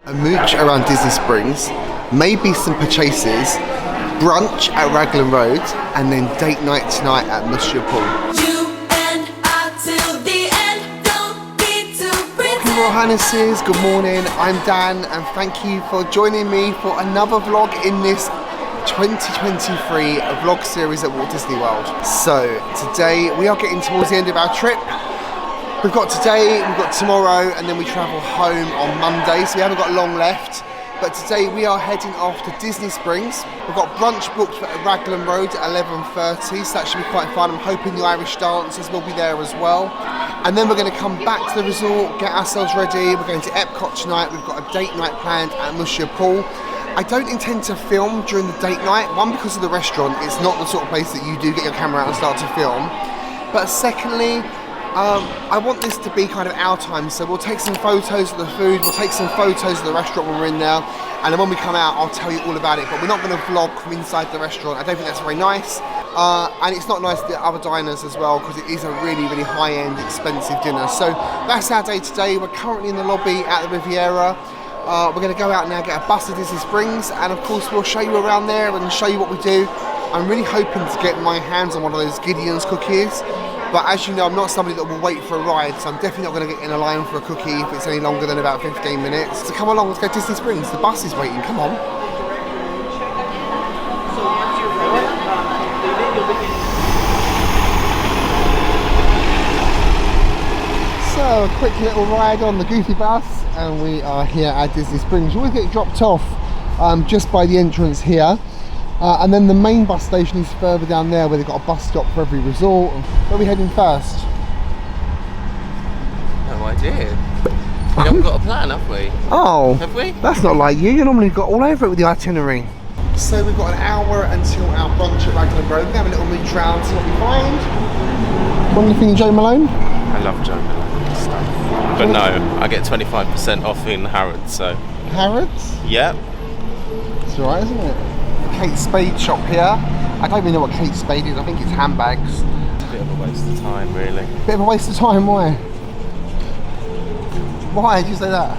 A mooch around Disney Springs, maybe some purchases, brunch at Raglan Road, and then date night tonight at Monsieur. Highnesses, good morning, I'm Dan and thank you for joining me for another vlog in this 2023 vlog series at Walt Disney World. So today we are getting towards the end of our trip. We've got today, we've got tomorrow, and then we travel home on Monday, so we haven't got long left. But today we are heading off to Disney Springs. We've got brunch booked for Raglan Road at 11:30, so that should be quite fun. I'm hoping the Irish dancers will be there as well. And then we're going to come back to the resort, get ourselves ready. We're going to Epcot tonight. We've got a date night planned at Monsieur. I don't intend to film during the date night. One, because of the restaurant. It's not the sort of place that you do get your camera out and start to film. But secondly, I want this to be kind of our time, so we'll take some photos of the food, we'll take some photos of the restaurant when we're in there, and then when we come out I'll tell you all about it. But we're not going to vlog from inside the restaurant. I don't think that's very nice, and it's not nice to the other diners as well, because it is a really, really high-end, expensive dinner. So that's our day today. We're currently in the lobby at the Riviera. We're going to go out now, get a bus to Disney Springs, and of course we'll show you around there and show you what we do. I'm really hoping to get my hands on one of those Gideon's cookies. But as you know, I'm not somebody that will wait for a ride, so I'm definitely not going to get in a line for a cookie if it's any longer than about 15 minutes. So come along, let's go to Disney Springs. The bus is waiting, come on. So, a quick little ride on the Goofy bus, and we are here at Disney Springs. You always get dropped off just by the entrance here. And then the main bus station is further down there, where they've got a bus stop for every resort. Where are we heading first? No idea. We haven't got a plan, have we? Oh, have we? That's not like you. You normally got all over it with the itinerary. So we've got an hour until our brunch at Raglan Road. We're going to have a little mooch round, see what we find. Want anything Joe Malone? I love Joe Malone stuff. But no, I get 25% off in Harrods, so. Harrods? Yep. It's alright, isn't it? Kate Spade shop here. I don't even know what Kate Spade is. I think it's handbags. It's a bit of a waste of time, really. Bit of a waste of time, why? Why did you say that?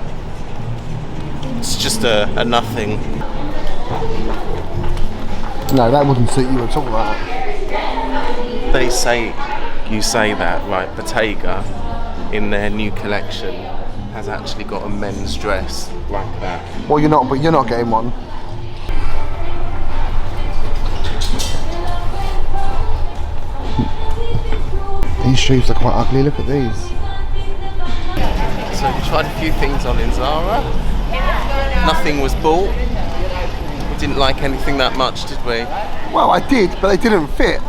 It's just a nothing. No, that wouldn't suit you at all, that. They say, you say that, right, Bottega in their new collection has actually got a men's dress like that. Well, you're not getting one. These shoes are quite ugly, look at these. So we tried a few things on in Zara. Nothing was bought. We didn't like anything that much, did we? Well, I did, but they didn't fit.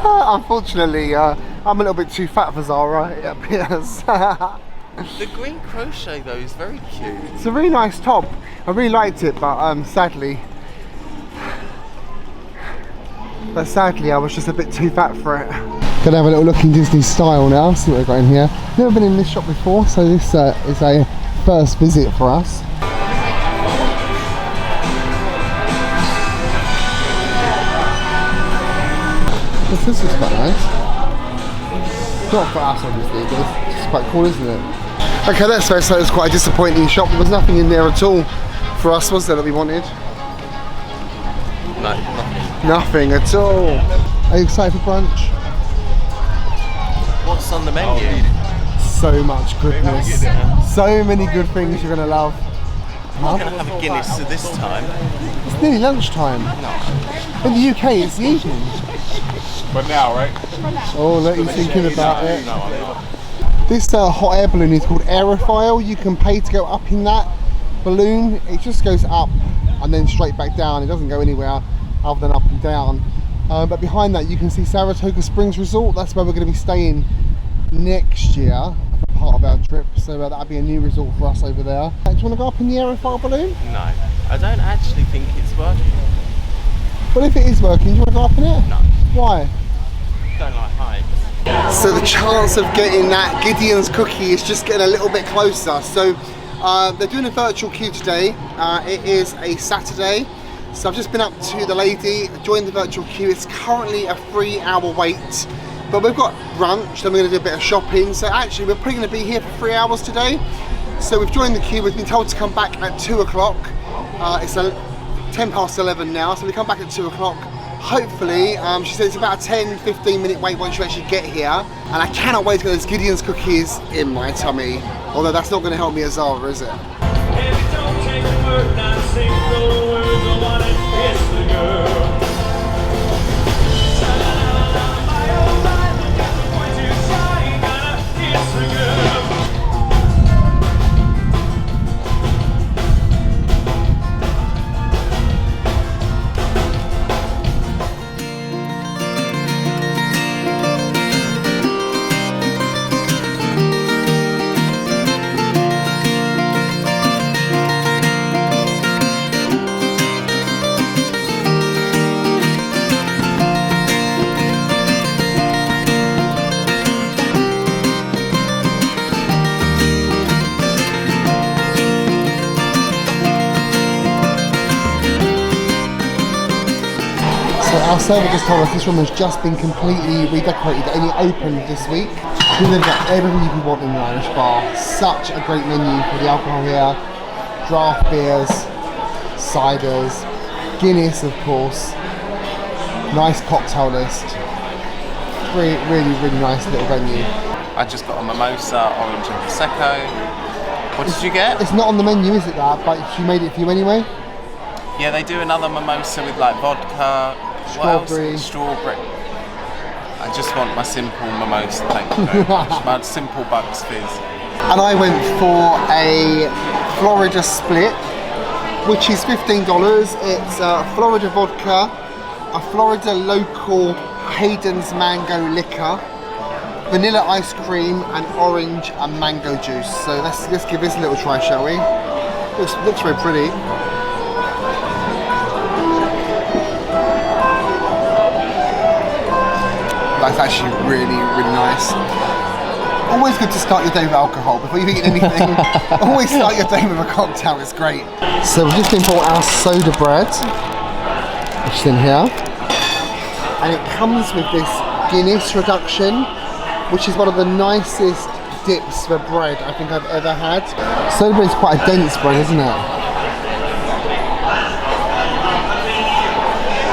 Unfortunately, I'm a little bit too fat for Zara, it appears. The green crochet though is very cute. It's a really nice top. I really liked it, but sadly I was just a bit too fat for it. Gonna have a little look in Disney style now, see what we've got in here. Never been in this shop before, so this is a first visit for us. This is quite nice. Not for us obviously, but it's quite cool, isn't it? Okay, let's say so. It's quite a disappointing shop. There was nothing in there at all for us, was there, that we wanted? No, nothing. Nothing at all. Are you excited for brunch? What's on the menu? So much goodness. So many good things you're going to love. I'm not going to have a Guinness at this time. It's nearly lunchtime. No. In the UK, it's the evening. But now, right? Oh, look, he's thinking about it. No, I'm not. This hot air balloon is called Aerophile. You can pay to go up in that balloon. It just goes up and then straight back down. It doesn't go anywhere other than up and down. But behind that you can see Saratoga Springs Resort. That's where we're going to be staying next year for part of our trip. So that'll be a new resort for us over there. Do you want to go up in the Aerophile balloon? No, I don't actually think it's working. Well, if it is working, do you want to go up in it? No. Why? Don't like heights. So the chance of getting that Gideon's cookie is just getting a little bit closer. So they're doing a virtual queue today. It is a Saturday. So I've just been up to the lady, joined the virtual queue. It's currently a 3-hour wait, but we've got brunch, then we're going to do a bit of shopping. So actually we're probably going to be here for 3 hours today. So we've joined the queue. We've been told to come back at 2 o'clock. It's 10 past 11 now, so we come back at 2 o'clock. Hopefully, she said it's about a 10-15 minute wait once you actually get here. And I cannot wait to get those Gideon's cookies in my tummy. Although that's not going to help me at Zara, is it? Our server just told us this room has just been completely redecorated, only opened this week. They've got everything you can want in an Irish bar. Such a great menu for the alcohol here. Draft beers, ciders, Guinness of course. Nice cocktail list. Really, really nice little venue. I just got a mimosa, orange and prosecco. What did you get? It's not on the menu, is it, that? But she made it for you anyway? Yeah, they do another mimosa with like vodka. Strawberry. Strawberry. I just want my simple mimosa, thank you very much. My simple Bucks fizz. And I went for a Florida split, which is $15. It's Florida vodka, a Florida local Hayden's mango liquor, vanilla ice cream, and orange and mango juice. So let's give this a little try, shall we? Looks very pretty. That's actually really nice. Always good to start your day with alcohol before you've eaten anything. Always start your day with a cocktail, it's great. So we've just been bought our soda bread, which is in here. And it comes with this Guinness reduction, which is one of the nicest dips for bread I think I've ever had. Soda bread is quite a dense bread, isn't it?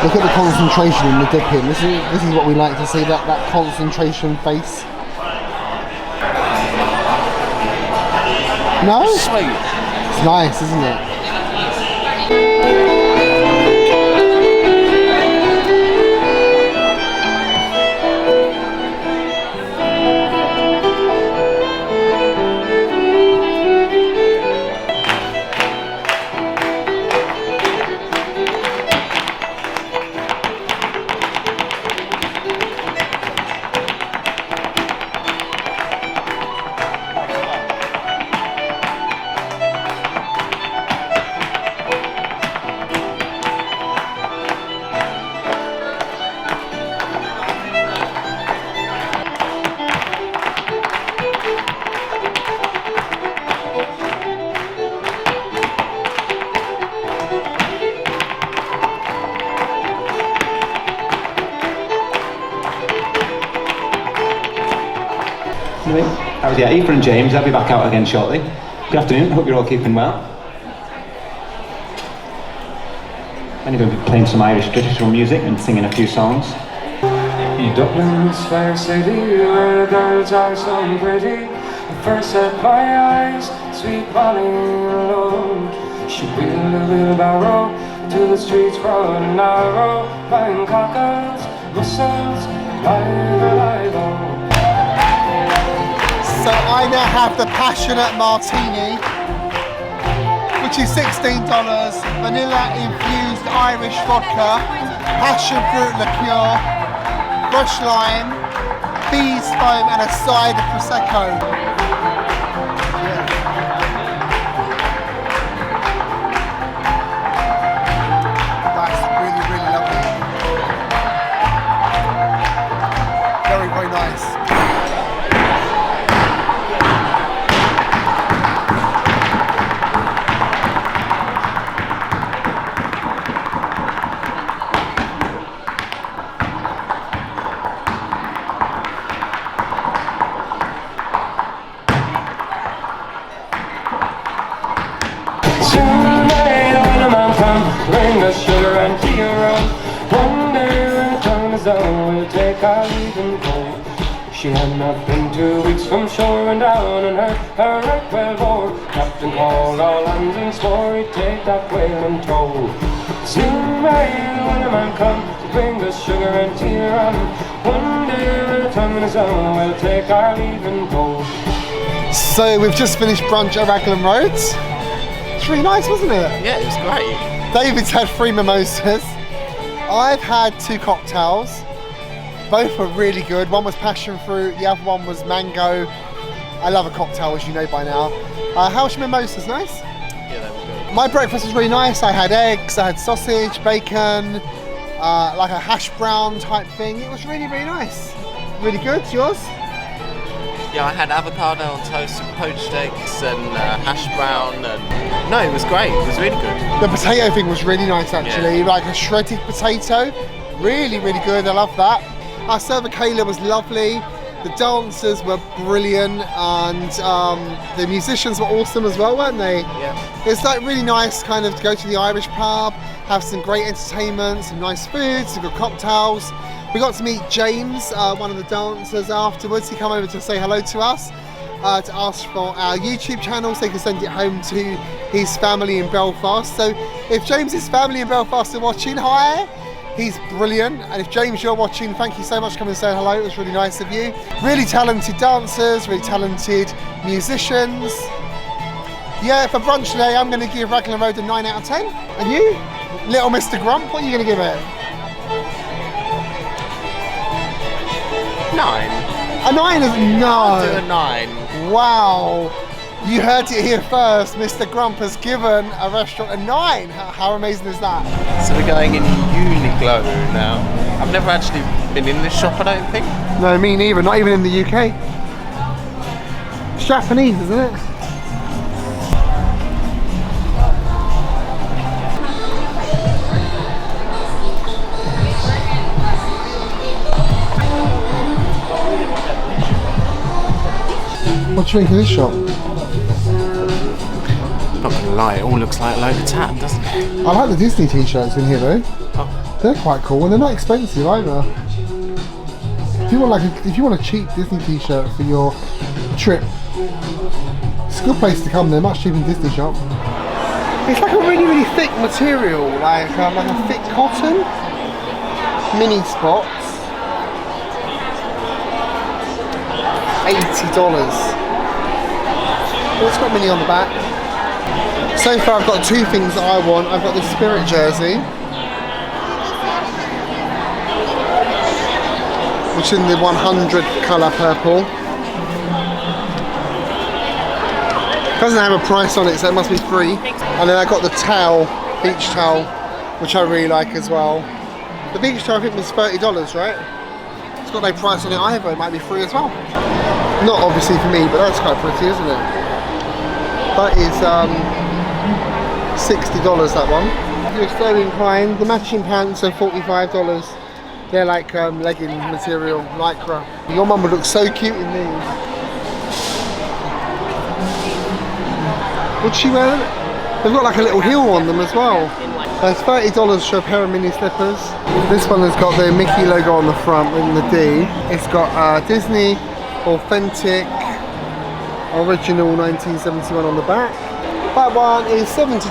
Look at the concentration in the dipping. This is what we like to see, that concentration face. No? Sweet. It's nice, isn't it? That was Ethan and James. I'll be back out again shortly. Good afternoon. Hope you're all keeping well. I'm going to be playing some Irish traditional music and singing a few songs. Dublin's fair city, where the girls are so pretty. The first set my eyes, sweet Molly alone. She wheeled a wheelbarrow till the streets were narrow, buying cockles, mussels, live. So I now have the passionate martini, which is $16, vanilla infused Irish vodka, passion fruit liqueur, fresh lime, bees foam and a side of prosecco. That's really lovely. Very nice. Soon may the winterman come, bring us sugar and tea around. One day when the time is done, we'll take our leave and go. She had not been 2 weeks from shore and down, and her right well bore. Captain called all hands and swore he'd take that whale in tow. Soon may the winterman come, bring us sugar and tea around. One day when the time is done, we'll take our leave and go. So we've just finished brunch at Raglan Road. It's really nice, wasn't it? Yeah, it was great. David's had 3 mimosas. I've had 2 cocktails. Both were really good. One was passion fruit, the other one was mango. I love a cocktail, as you know by now. How was your mimosas? Nice? Yeah, they were good. My breakfast was really nice. I had eggs, I had sausage, bacon, like a hash brown type thing. It was really, really nice. Really good. Yours? Yeah, I had avocado on toast with poached eggs and hash brown, and no, it was great. It was really good. The potato thing was really nice, actually. Yeah. Like a shredded potato. Really, really good. I love that. Our server Kayla was lovely. The dancers were brilliant, and the musicians were awesome as well, weren't they? Yeah. It's like really nice kind of to go to the Irish pub, have some great entertainment, some nice food, some good cocktails. We got to meet James, one of the dancers, afterwards. He came over to say hello to us, to ask for our YouTube channel so he can send it home to his family in Belfast. So if James's family in Belfast are watching, hi! He's brilliant, and if James you're watching, thank you so much for coming and saying hello. It was really nice of you. Really talented dancers, really talented musicians. Yeah, for brunch today, I'm going to give Raglan Road a 9 out of 10. And you, little Mr. Grump, what are you going to give it? 9. A 9 is no. I'll do a 9. Wow. You heard it here first. Mr. Grump has given a restaurant a 9. How amazing is that? So we're going in Uniqlo now. I've never actually been in this shop, I don't think. No, me neither. Not even in the UK. It's Japanese, isn't it? What do you think of this shop? Not gonna lie, it all looks like a load of tat, doesn't it? I like the Disney t-shirts in here though. Oh. They're quite cool and they're not expensive either. If you want a cheap Disney t-shirt for your trip, it's a good place to come. They're much cheaper than Disney shop. It's like a really, really thick material, like a thick cotton. Mini spots. $80. Oh, it's got mini on the back. So far I've got 2 things that I want. I've got this Spirit jersey, which is in the 100 colour purple. Doesn't have a price on it, so it must be free. And then I got the towel, beach towel, which I really like as well. The beach towel I think was $30, right? It's got no price on it either, it might be free as well. Not obviously for me, but that's quite pretty, isn't it? That is $60, that one. If you're so inclined, the matching pants are $45. They're like legging material, lycra. Your mum would look so cute in these. Would she wear them? They've got like a little heel on them as well. It's $30 for a pair of mini slippers. This one has got the Mickey logo on the front and the D. It's got Disney Authentic Original 1971 on the back. That one is $70.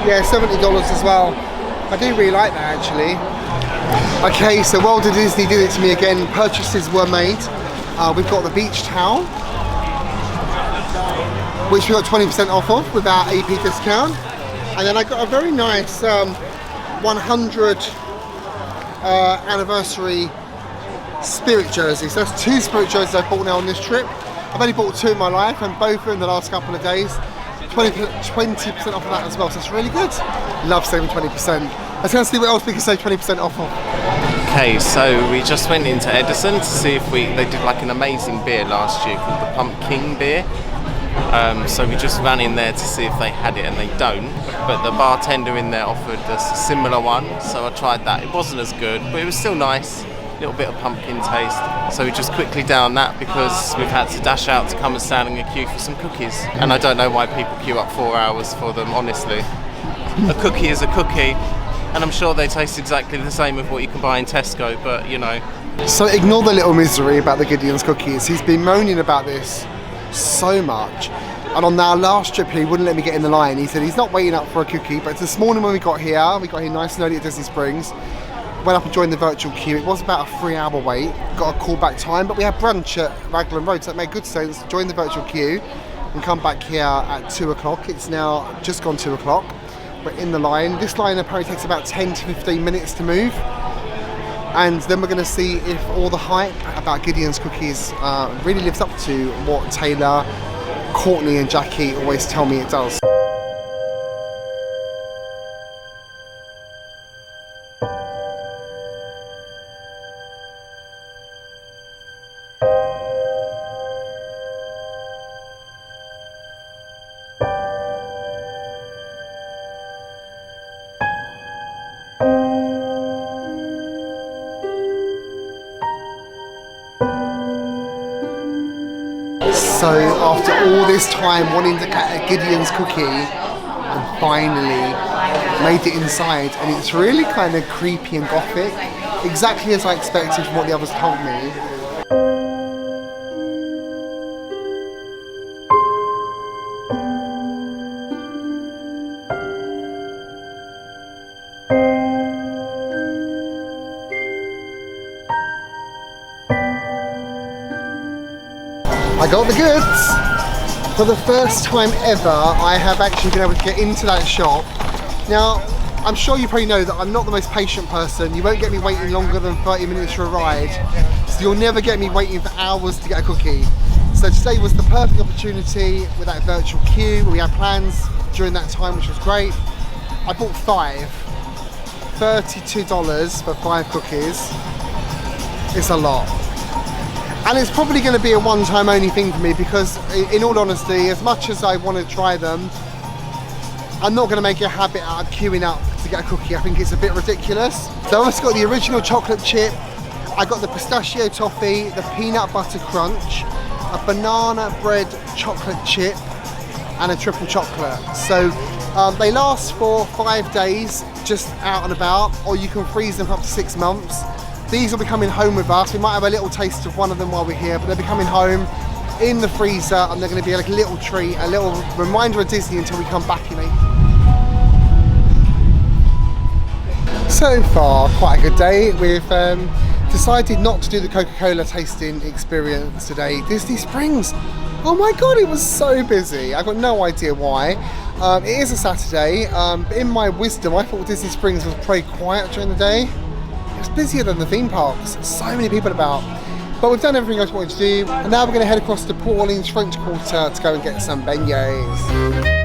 Yeah, $70 as well. I do really like that actually. Okay, so Walt Disney did it to me again. Purchases were made. We've got the beach towel, which we got 20% off of with our AP discount. And then I got a very nice 100 anniversary Spirit jersey. So that's 2 Spirit jerseys I bought now on this trip. I've only bought 2 in my life and both in the last couple of days. 20% off of that as well, so it's really good. Love saving 20%. Let's go and see what else we can save 20% off of. Okay, so we just went into Edison to see if they did like an amazing beer last year called the Pumpkin beer. So we just ran in there to see if they had it, and they don't. But the bartender in there offered us a similar one, so I tried that. It wasn't as good, but it was still nice. little bit of pumpkin taste. So we just quickly down that because we've had to dash out to come and stand in a queue for some cookies. And I don't know why people queue up 4 hours for them, honestly. A cookie is a cookie, and I'm sure they taste exactly the same with what you can buy in Tesco, but you know. So ignore the little misery about the Gideon's cookies. He's been moaning about this so much. And on our last trip he wouldn't let me get in the line. He said he's not waiting up for a cookie, but this morning when we got here nice and early at Disney Springs. Went up and joined the virtual queue. It was about a 3-hour wait. Got a call back time, but we had brunch at Raglan Road, so it made good sense to join the virtual queue and come back here at 2 o'clock. It's now just gone 2 o'clock. We're in the line. This line apparently takes about 10 to 15 minutes to move. And then we're going to see if all the hype about Gideon's cookies really lives up to what Taylor, Courtney and Jackie always tell me it does. So after all this time wanting to get a Gideon's cookie, I finally made it inside, and it's really kind of creepy and gothic, exactly as I expected from what the others told me. I got the goods! For the first time ever, I have actually been able to get into that shop. Now, I'm sure you probably know that I'm not the most patient person. You won't get me waiting longer than 30 minutes for a ride. So you'll never get me waiting for hours to get a cookie. So today was the perfect opportunity with that virtual queue. We had plans during that time, which was great. I bought 5. $32 for 5 cookies. It's a lot. And it's probably going to be a one-time only thing for me because, in all honesty, as much as I want to try them, I'm not going to make a habit out of queuing up to get a cookie. I think it's a bit ridiculous. So I've also got the original chocolate chip, I got the pistachio toffee, the peanut butter crunch, a banana bread chocolate chip, and a triple chocolate. So they last for 5 days, just out and about, or you can freeze them for up to 6 months. These will be coming home with us. We might have a little taste of one of them while we're here, but they'll be coming home in the freezer, and they're going to be like a little treat, a little reminder of Disney until we come back in April. So far, quite a good day. We've decided not to do the Coca-Cola tasting experience today. Disney Springs, oh my god, it was so busy. I've got no idea why. It is a Saturday. In my wisdom, I thought Disney Springs was pretty quiet during the day. It's busier than the theme parks, so many people about. But we've done everything else we wanted to do, and now we're going to head across to Port Orleans French Quarter to go and get some beignets.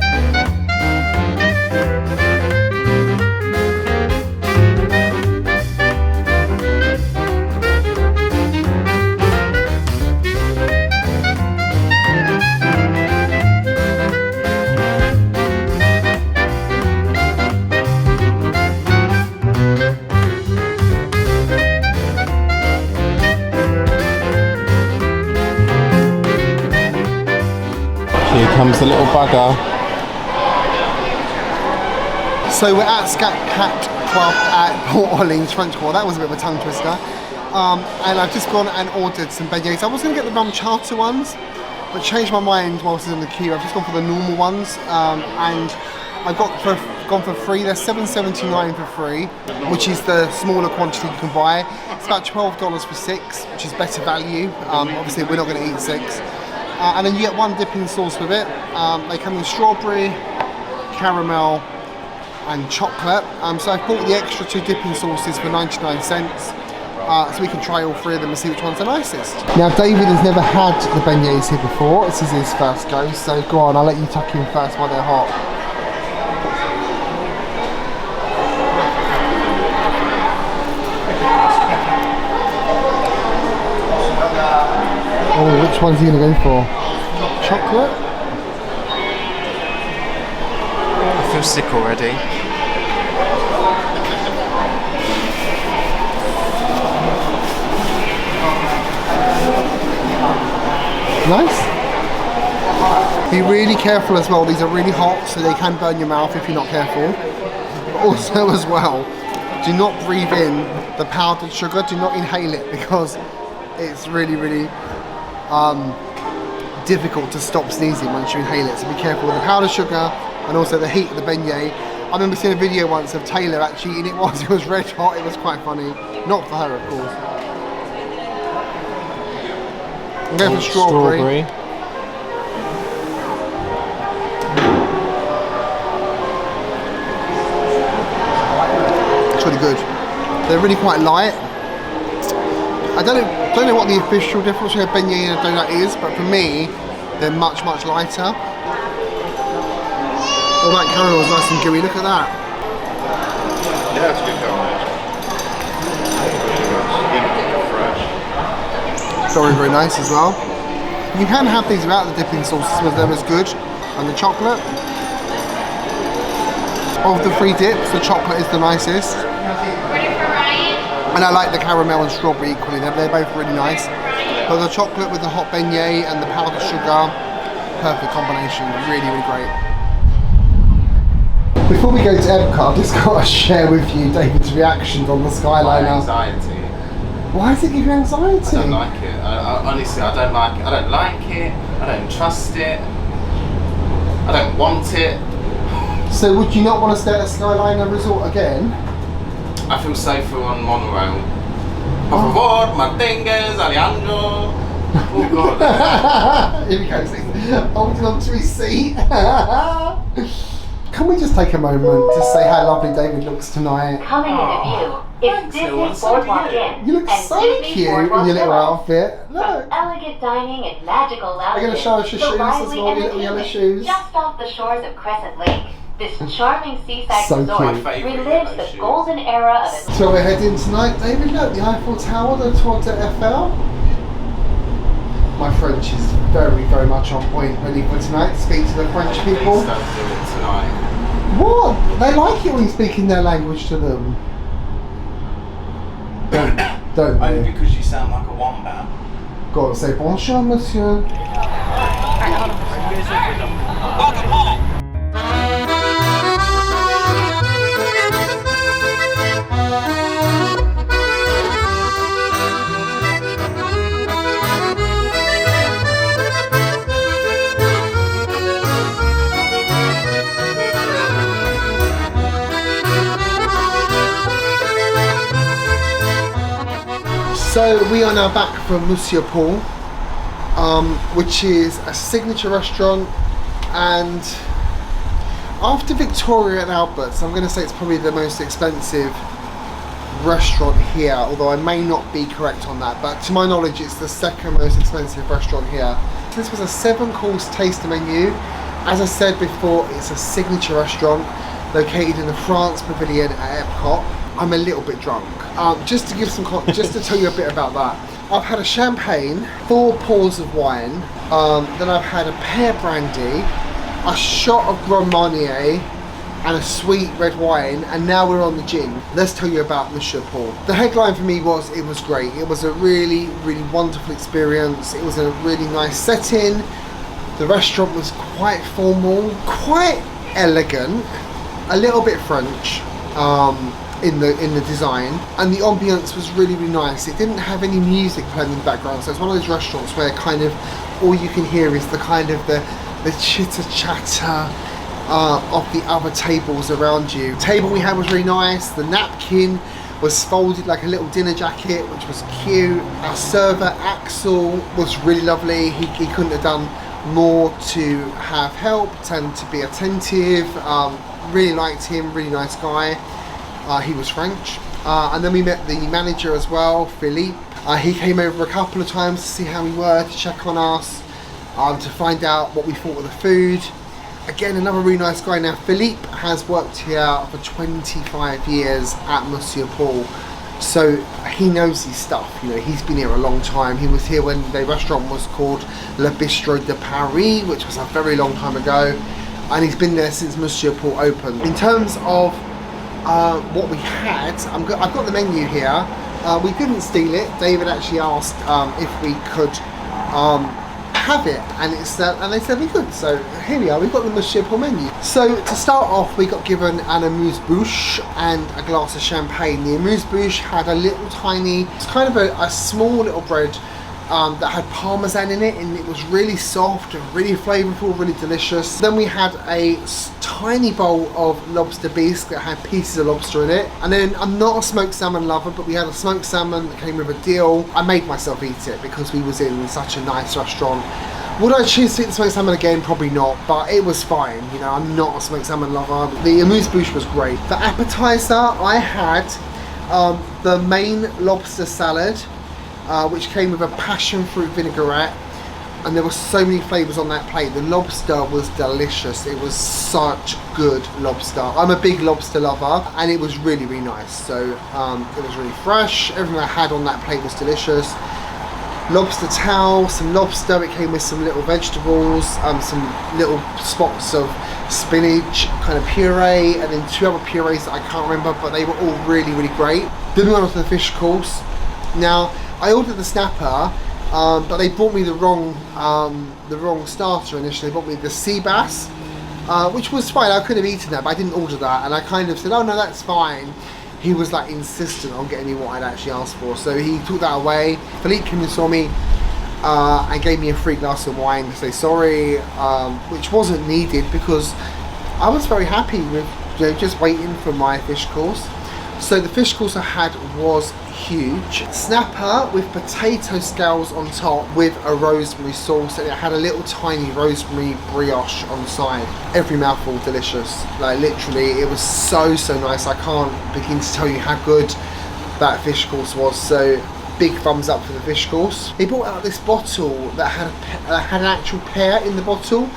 Here comes the little bugger. So we're at Scat Cat Club at Port Orleans French Quarter. That was a bit of a tongue twister. And I've just gone and ordered some beignets. I was going to get the rum charter ones, but changed my mind whilst I was in the queue. I've just gone for the normal ones, and I've gone for free. They're $7.79 for free, which is the smaller quantity you can buy. It's about $12 for 6, which is better value. Obviously, we're not going to eat 6. And then you get one dipping sauce with it. They come in strawberry, caramel, and chocolate. So I bought the extra 2 dipping sauces for 99 cents. So we can try all 3 of them and see which one's the nicest. Now David has never had the beignets here before. This is his first go, so go on, I'll let you tuck in first while they're hot. Oh, which one's he going to go for? Chocolate? I feel sick already. Nice. Be really careful as well. These are really hot, so they can burn your mouth if you're not careful. But also as well, do not breathe in the powdered sugar. Do not inhale it because it's really, really difficult to stop sneezing once you inhale it. So be careful with the powdered sugar and also the heat of the beignet. I remember seeing a video once of Taylor actually eating it once. It was red hot. It was quite funny. Not for her, of course. I'm going for strawberry. It's really good. They're really quite light. I don't know what the official difference between a beignet and a donut is, but for me, they're much, much lighter. Oh, that caramel is nice and gooey. Look at that. Yeah, it's good caramel. Fresh. Very, very nice as well. You can have these without the dipping sauces, but they're as good. And the chocolate. Of the three dips, the chocolate is the nicest. And I like the caramel and strawberry equally. They're both really nice. But the chocolate with the hot beignet and the powdered sugar, perfect combination. Really, really great. Before we go to Epcot, I've just got to share with you David's reactions on the SkyLiner. Anxiety. Why does it give you anxiety? I don't like it. Honestly, I don't like it. I don't like it. I don't trust it. I don't want it. So would you not want to stay at a SkyLiner resort again? I feel safer on monorail. Por favor, mantengas, Alejandro. Oh God. Here we go. Holding on to his seat. Can we just take a moment to say how lovely David looks tonight? Coming into view is Disney's Boardwalk Inn. You look and so Disney's cute in Boardwalk your little Villas. outfit. From Look. elegant dining and magical Are lounges you going to show us your to shoes as lively well, your little yellow entertainment shoes? just off the shores of Crescent Lake. This charming seaside So resort cute. relives the golden era of its So we're heading tonight, David. Look, the Eiffel Tower, the Tour de Eiffel. My French is very, very much on point, ready for tonight to speak to the French people. Please don't do it tonight. What? They like it when you speak in their language to them. Don't Only they? because you sound like a wombat. Go on, say bonjour, monsieur. Welcome home. So we are now back from Monsieur, which is a signature restaurant, and after Victoria and Albert's, I'm going to say it's probably the most expensive restaurant here, although I may not be correct on that, but to my knowledge it's the second most expensive restaurant here. This was a 7-course taster menu. As I said before, it's a signature restaurant located in the France Pavilion at Epcot. I'm a little bit drunk. Just to give some, just to tell you a bit about that. I've had a champagne, 4 pours of wine, then I've had a pear brandy, a shot of Grand Marnier, and a sweet red wine, and now we're on the gin. Let's tell you about Monsieur. The headline for me was, it was great. It was a really, really wonderful experience. It was a really nice setting. The restaurant was quite formal, quite elegant, a little bit French. In the design, and the ambience was really, really nice. It didn't have any music playing in the background, so it's one of those restaurants where kind of all you can hear is the kind of the chitter chatter of the other tables around you. The table we had was really nice. The napkin was folded like a little dinner jacket, which was cute. Our server Axel was really lovely. He couldn't have done more to have helped and to be attentive. Really liked him, really nice guy. He was French. And then we met the manager as well, Philippe. He came over a couple of times to see how we were, to check on us, to find out what we thought of the food. Again, another really nice guy. Now, Philippe has worked here for 25 years at Monsieur, so he knows his stuff. You know, he's been here a long time. He was here when the restaurant was called Le Bistrot de Paris, which was a very long time ago, and he's been there since Monsieur opened. In terms of what we had, I've got the menu here. We didn't steal it. David actually asked if we could have it, and and they said we could. So here we are. We've got the Monsieur menu. So to start off, we got given an amuse-bouche and a glass of champagne. The amuse-bouche had a little tiny, it's kind of a small little bread that had parmesan in it, and it was really soft and really flavourful, really delicious. Then we had a tiny bowl of lobster bisque that had pieces of lobster in it. And then, I'm not a smoked salmon lover, but we had a smoked salmon that came with a deal. I made myself eat it because we was in such a nice restaurant. Would I choose to eat the smoked salmon again? Probably not, but it was fine. You know, I'm not a smoked salmon lover. The amuse-bouche was great. For appetizer, I had the main lobster salad, which came with a passion fruit vinaigrette, and there were so many flavours on that plate. The lobster was delicious. It was such good lobster. I'm a big lobster lover, and it was really, really nice. So it was really fresh. Everything I had on that plate was delicious. Lobster towel, some lobster. It came with some little vegetables, some little spots of spinach kind of puree, and then 2 other purees that I can't remember, but they were all really, really great. Then we went on to the fish course. Now, I ordered the snapper, but they brought me the wrong starter initially. They brought me the sea bass, which was fine. I could have eaten that, but I didn't order that, and I kind of said, "Oh no, that's fine." He was like insistent on getting me what I'd actually asked for, so he took that away. Philippe came and saw me and gave me a free glass of wine to say sorry, which wasn't needed because I was very happy with just waiting for my fish course. So the fish course I had was huge. Snapper with potato scales on top with a rosemary sauce, and it had a little tiny rosemary brioche on the side. Every mouthful delicious. Like literally, it was so nice. I can't begin to tell you how good that fish course was. So big thumbs up for the fish course. They brought out this bottle that had an actual pear in the bottle,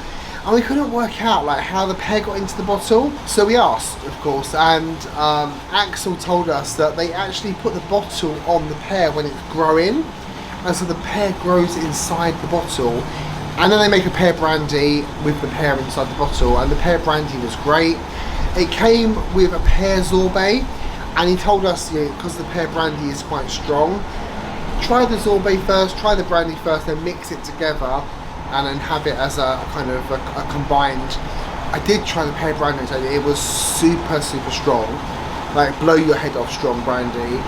and we couldn't work out like how the pear got into the bottle. So we asked, of course, and Axel told us that they actually put the bottle on the pear when it's growing, and so the pear grows inside the bottle, and then they make a pear brandy with the pear inside the bottle, and the pear brandy was great. It came with a pear sorbet, and he told us, because the pear brandy is quite strong, try the sorbet first, try the brandy first, then mix it together, and then have it as a kind of a combined. I did try the pear brandy, it was super strong, like blow your head off strong brandy.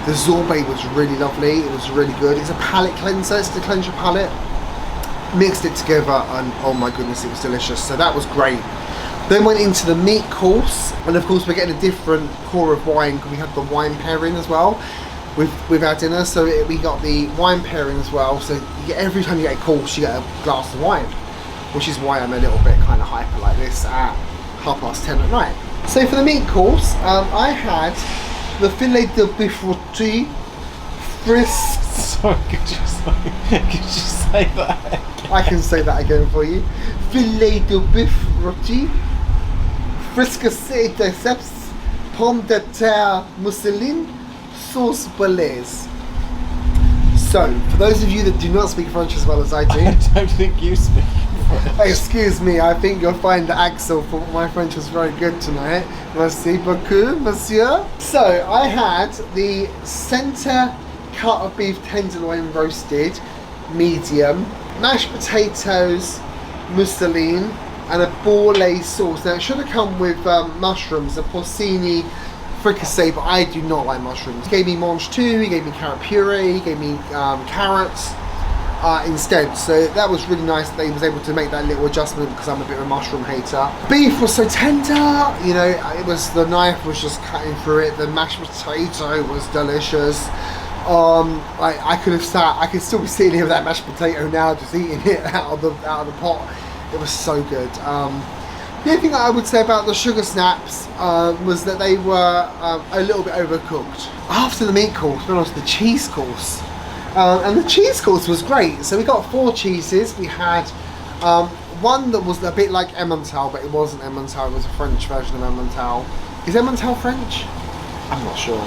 The sorbet was really lovely, it was really good. It's a palate cleanser, it's to cleanse your palate. Mixed it together, and oh my goodness, it was delicious. So that was great. Then went into the meat course, and of course we're getting a different pour of wine because we had the wine pairing as well with our dinner. So we got the wine pairing as well. So you get, every time you get a course, you get a glass of wine, which is why I'm a little bit kind of hyper like this at 10:30 at night. So for the meat course, I had the filet de bœuf rôti, frisks. Sorry, could you say that again? I can say that again for you. Filet de bœuf rôti, fricassé de cèpes, pommes de terre mousseline, sauce bolognese. So, for those of you that do not speak French as well as I do, I don't think you speak French. Excuse me, I think you'll find that Axel thought my French was very good tonight. Merci beaucoup, monsieur. So, I had the centre cut of beef tenderloin roasted, medium, mashed potatoes, mousseline, and a bolognese sauce. Now, it should have come with mushrooms, a porcini fricassee, but I do not like mushrooms. He gave me mange tout, he gave me carrot puree, he gave me carrots instead. So that was really nice that he was able to make that little adjustment because I'm a bit of a mushroom hater. Beef was so tender, you know, it was, the knife was just cutting through it. The mashed potato was delicious. I could have sat, I could still be sitting here with that mashed potato now, just eating it out of the pot. It was so good. The only thing I would say about the sugar snaps was that they were a little bit overcooked. After the meat course, we went on to the cheese course. And the cheese course was great. So we got 4 cheeses. We had one that was a bit like Emmental, but it wasn't Emmental, it was a French version of Emmental. Is Emmental French? I'm not sure.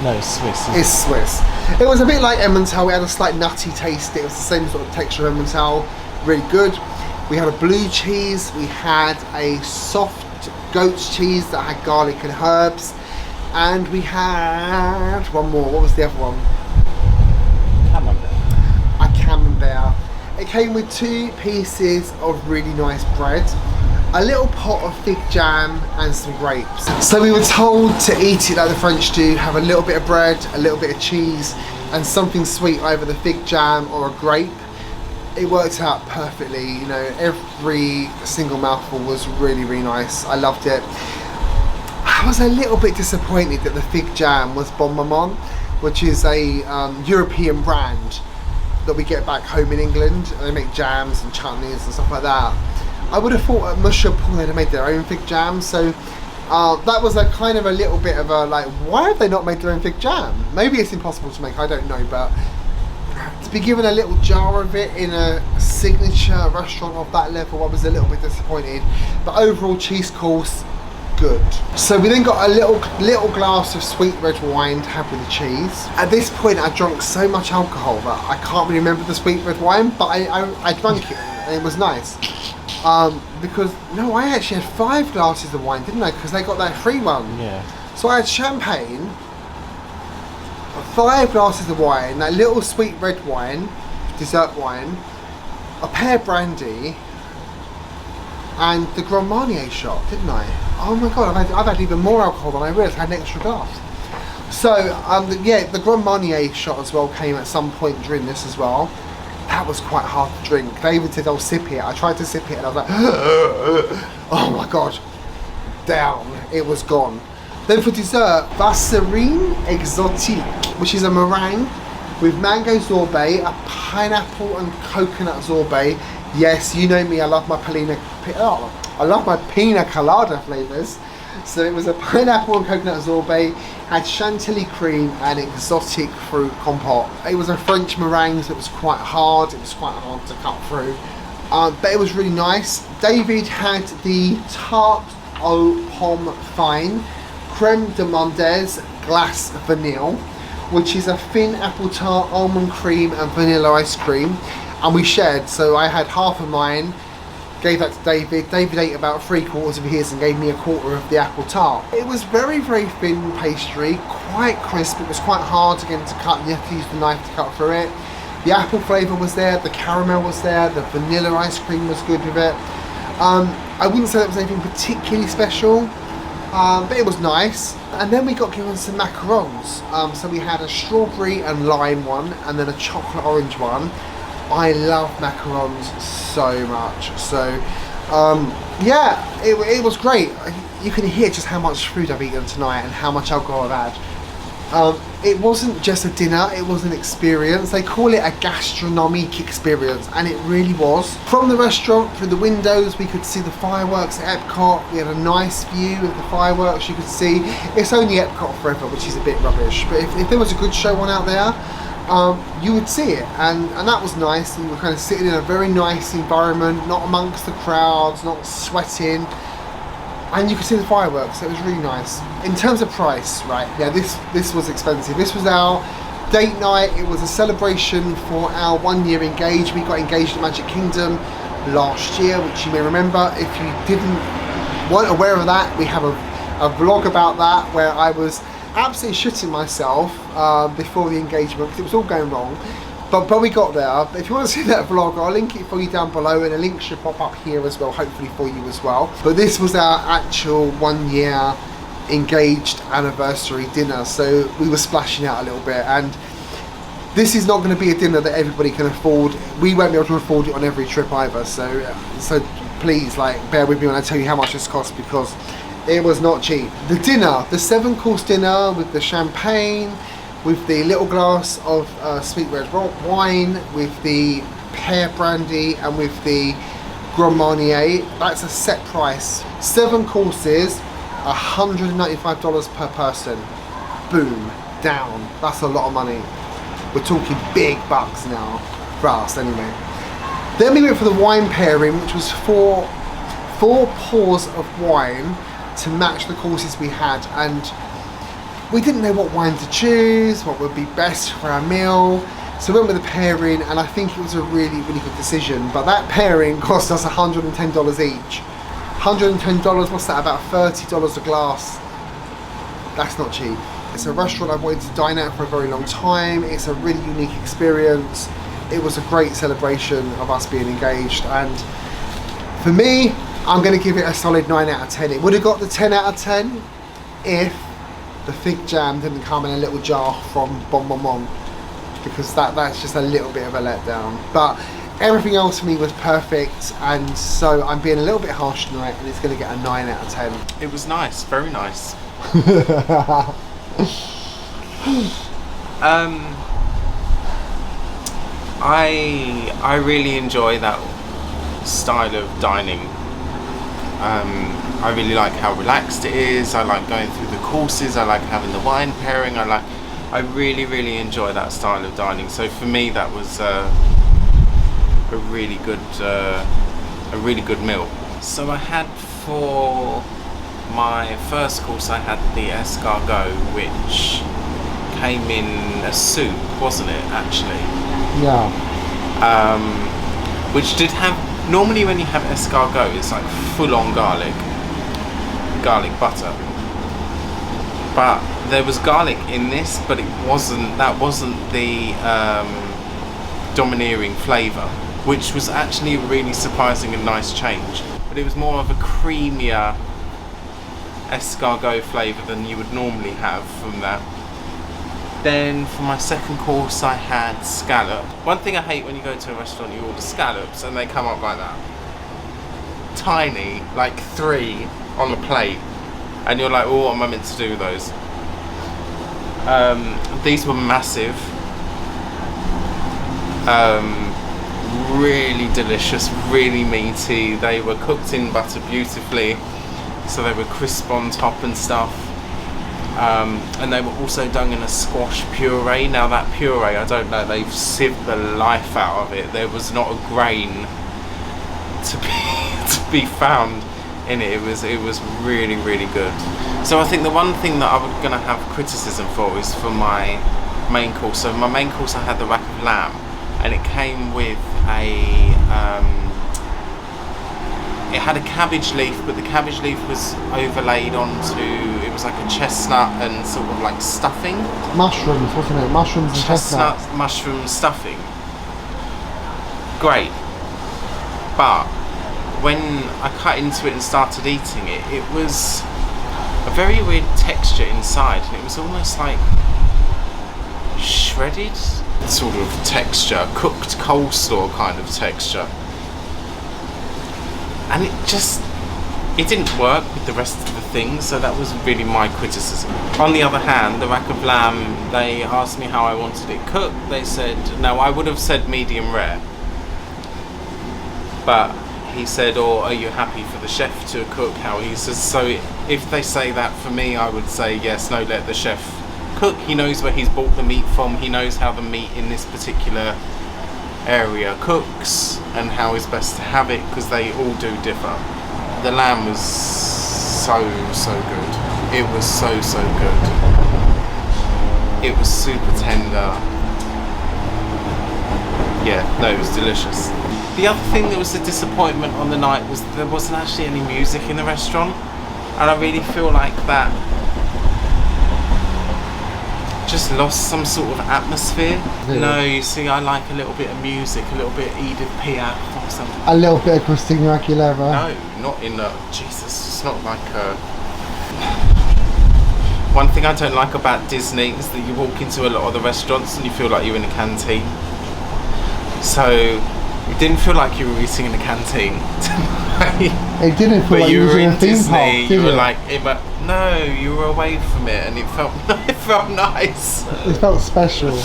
No, it's Swiss. It's Swiss. It was a bit like Emmental, it had a slight nutty taste. It was the same sort of texture of Emmental, really good. We had a blue cheese, we had a soft goat's cheese that had garlic and herbs. And we had one more. What was the other one? A camembert. It came with 2 pieces of really nice bread, a little pot of fig jam and some grapes. So we were told to eat it like the French do, have a little bit of bread, a little bit of cheese and something sweet, either the fig jam or a grape. It worked out perfectly, you know, every single mouthful was really, really nice. I loved it. I was a little bit disappointed that the fig jam was Bon Maman, which is a European brand that we get back home in England. They make jams and chutneys and stuff like that. I would have thought at Monsieur they'd have made their own fig jam, so that was a kind of a little bit of a like, why have they not made their own fig jam? Maybe it's impossible to make, I don't know, but to be given a little jar of it in a signature restaurant of that level, I was a little bit disappointed. But overall, cheese course, good. So we then got a little glass of sweet red wine to have with the cheese. At this point, I drank so much alcohol that I can't really remember the sweet red wine, but I drank it and it was nice. Because, no, I actually had 5 glasses of wine, didn't I? Because they got that free one. Yeah. So I had champagne, 5 glasses of wine, that little sweet red wine, dessert wine, a pear brandy, and the Grand Marnier shot, didn't I? Oh my god, I've had even more alcohol than I realised. I had an extra glass. So, yeah, the Grand Marnier shot as well came at some point during this as well. That was quite hard to drink. David said, "I'll sip it." I tried to sip it and I was like, oh my god, down. It was gone. Then for dessert, Vasserine Exotique, which is a meringue with mango sorbet, a pineapple and coconut sorbet. Yes, you know me, I love my pina colada flavours. So it was a pineapple and coconut sorbet, had chantilly cream and exotic fruit compote. It was a French meringue, so it was quite hard. It was quite hard to cut through, but it was really nice. David had the tarte aux pommes fines, creme de mondes glace vanille, which is a thin apple tart, almond cream and vanilla ice cream, and we shared. So I had half of mine, gave that to David. David ate about 3/4 of his and gave me 1/4 of the apple tart. It was very, very thin pastry, quite crisp. It was quite hard again to cut. You have to use the knife to cut through it. The apple flavour was there, the caramel was there, the vanilla ice cream was good with it. I wouldn't say that was anything particularly special, but it was nice. And then we got given some macarons. So we had a strawberry and lime one, and then a chocolate orange one. I love macarons so much. So yeah, it was great. You can hear just how much food I've eaten tonight and how much alcohol I've had. It wasn't just a dinner, it was an experience. They call it a gastronomic experience, and it really was. From the restaurant, through the windows, we could see the fireworks at Epcot. We had a nice view of the fireworks you could see. It's only Epcot forever, which is a bit rubbish, but if there was a good show on out there, you would see it, and that was nice. And we were kind of sitting in a very nice environment, not amongst the crowds, not sweating, and you could see the fireworks. So it was really nice. In terms of price, right, yeah, this was expensive. This was our date night. It was a celebration for our 1-year engagement. We got engaged at Magic Kingdom last year, which you may remember. If you weren't aware of that, we have a vlog about that where I was absolutely shitting myself before the engagement because it was all going wrong, but we got there. But if you want to see that vlog, I'll link it for you down below, and a link should pop up here as well, hopefully for you as well. But this was our actual 1-year engaged anniversary dinner, so we were splashing out a little bit, and this is not going to be a dinner that everybody can afford. We won't be able to afford it on every trip either, so please, like, bear with me when I tell you how much this cost, because it was not cheap. The dinner, the 7-course dinner with the champagne, with the little glass of sweet red wine, with the pear brandy, and with the Grand Marnier, that's a set price. 7 courses, $195 per person. Boom, down. That's a lot of money. We're talking big bucks now, for us anyway. Then we went for the wine pairing, which was four pours of wine to match the courses we had, and we didn't know what wine to choose, what would be best for our meal, so we went with the pairing, and I think it was a really, really good decision. But that pairing cost us $110 each. $110, what's that, about $30 a glass? That's not cheap. It's a restaurant I've wanted to dine at for a very long time. It's a really unique experience. It was a great celebration of us being engaged, and for me, I'm going to give it a solid 9 out of 10. It would have got the 10 out of 10 if the fig jam didn't come in a little jar from Bon Bon Bon, because that's just a little bit of a letdown. But everything else for me was perfect, and so I'm being a little bit harsh tonight, and it's going to get a 9 out of 10. It was nice, very nice. I really enjoy that style of dining. I really like how relaxed it is. I like going through the courses. I like having the wine pairing. I really enjoy that style of dining. So for me, that was a really good meal. So I had, for my first course, I had the escargot, which came in a soup, wasn't it, actually? Yeah. Which did have, normally when you have escargot, it's like full-on garlic butter. But there was garlic in this, but that wasn't the domineering flavour, which was actually a really surprising and nice change. But it was more of a creamier escargot flavour than you would normally have from that. Then for my second course I had scallop. One thing I hate when you go to a restaurant, you order scallops and they come up like that. Tiny, like 3 on a plate. And you're like, oh, what am I meant to do with those? These were massive. Really delicious, really meaty. They were cooked in butter beautifully, so they were crisp on top and stuff. And they were also done in a squash puree. Now that puree, I don't know, they've sieved the life out of it. There was not a grain to be found in it. It was really good. So I think the one thing that I'm going to have criticism for is for my main course. So my main course, I had the rack of lamb, and it came with it had a cabbage leaf, but the cabbage leaf was overlaid onto, it was like a chestnut and sort of like stuffing. Mushrooms, wasn't it? Mushrooms and chestnut. Mushroom stuffing. Great. But when I cut into it and started eating it, it was a very weird texture inside, and it was almost like shredded sort of texture, cooked coleslaw kind of texture. And it didn't work with the rest of the things, so that was really my criticism. On the other hand, the rack of lamb, they asked me how I wanted it cooked. They said, no, I would have said medium rare. But he said, or are you happy for the chef to cook how he says? So if they say that for me, I would say yes, no, let the chef cook. He knows where he's bought the meat from. He knows how the meat in this particular area cooks and how is best to have it, because they all do differ. The lamb was so good. It was so good. It was super tender. Yeah, no, it was delicious. The other thing that was a disappointment on the night was there wasn't actually any music in the restaurant, and I really feel like that just lost some sort of atmosphere. Really? No, you see, I like a little bit of music, a little bit of Edith Piaf or something. A little bit of Christina Aguilera. No, not in Jesus, it's not like a... One thing I don't like about Disney is that you walk into a lot of the restaurants and you feel like you're in a canteen. So it didn't feel like you were eating in a canteen tonight. It didn't feel like you were in a theme park, did you were it? like, no, you were away from it, and it felt nice. It felt special.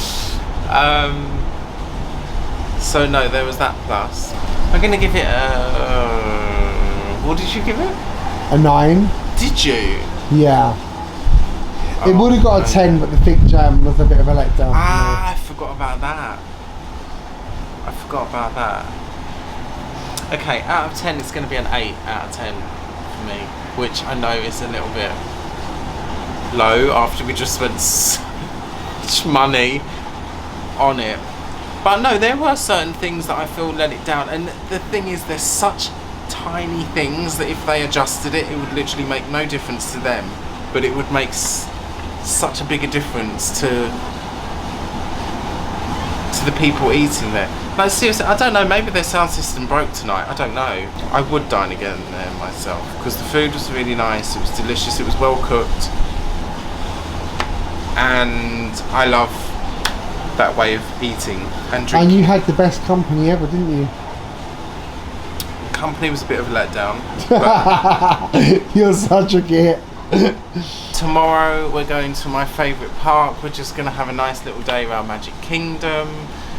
So no, there was that plus. I'm gonna give it a... What did you give it? A 9. Did you? Yeah. It would have got a 10, but the fig jam was a bit of a letdown. I forgot about that. Okay, out of 10 it's going to be an 8 out of 10 for me, which I know is a little bit low after we just spent so much money on it. But no, there were certain things that I feel let it down, and the thing is, there's such tiny things that if they adjusted it, it would literally make no difference to them, but it would make such a bigger difference to the people eating there. No, seriously, I don't know, maybe their sound system broke tonight, I don't know. I would dine again there myself, because the food was really nice, it was delicious, it was well cooked. And I love that way of eating and drinking. And you had the best company ever, didn't you? Company was a bit of a letdown. But You're such a git. tomorrow we're going to my favourite park. We're just going to have a nice little day around Magic Kingdom,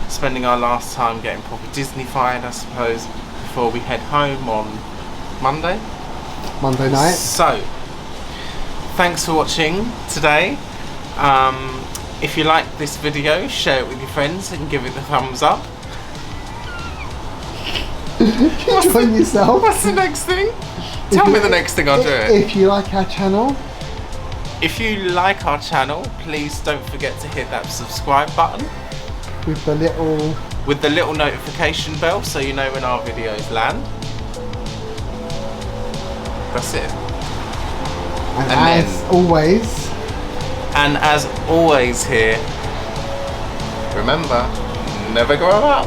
spending our last time getting proper Disney-fied, I suppose, before we head home on Monday night. So, thanks for watching today. If you like this video, share it with your friends and give it the thumbs up. Join yourself. What's the next thing? Tell me the next thing, I'll do it. If you like our channel. If you like our channel, please don't forget to hit that subscribe button. With the little notification bell so you know when our videos land. That's it. And as always here, remember, never grow up.